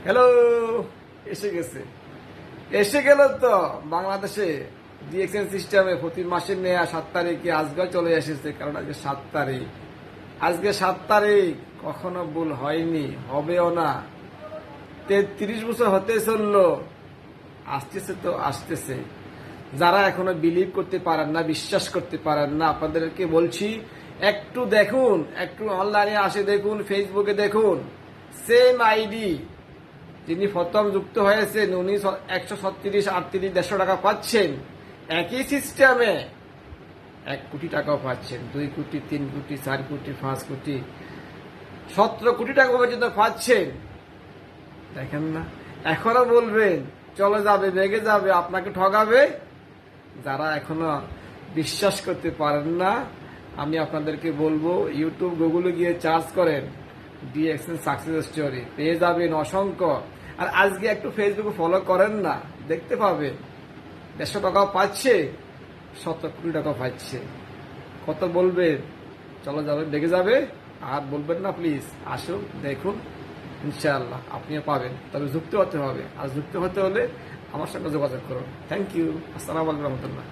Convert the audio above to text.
Hello, এসে গেছে, এসে গেল তো বাংলাদেশে ডিএক্সএন সিস্টেমে প্রতি মাসের নেয়া 7 তারিখে আজকে চলে এসেছে। কারণ আজকে 7 তারিখ, আজকে 7 তারিখ কখনো ভুল হয়নি, হবেও না। 33 বছর হতে চললো, আসতেছে তো আসতেছে। যারা এখনো বিলিভ করতে পারেন না, বিশ্বাস করতে পারেন না, আপনাদেরকে বলছি একটু দেখুন, একটু অনলাইনে আসে দেখুন, ফেসবুকে দেখুন। সেম আইডি যিনি প্রথম যুক্ত হয়েছেন উনি 136, 38, 150 টাকা পাচ্ছেন। একই সিস্টেমে 1 কোটি টাকাও পাচ্ছেন, 2 কোটি, 3 কোটি, 4 কোটি, 5 কোটি, 17 কোটি টাকা পর্যন্ত পাচ্ছেন। দেখেন না, এখনো বলবেন চলে যাবে, বেগে যাবে, আপনাকে ঠকাবে। যারা এখনো বিশ্বাস করতে পারেন না, আমি আপনাদেরকে বলবো ইউটিউব, গুগলে গিয়ে সার্চ করেন ডিএক্সএন সাকসেস স্টোরি, পেয়ে যাবেন অসংখ্য। আর আজকে একটু ফেসবুকে ফলো করেন না, দেখতে পাবেন 150 টাকাও পাচ্ছে, 17 কোটি টাকা পাচ্ছে। কত বলবেন চলে যাবে, বেগে যাবে। আর বলবেন না, প্লিজ আসুন দেখুন, ইনশাআল্লাহ আপনিও পাবেন। তবে যুক্ত হতে হবে, আর যুক্ত হতে হলে আমার সঙ্গে যোগাযোগ করুন। Thank you. আসসালামু আলাইকুম রহমতুল্লাহ।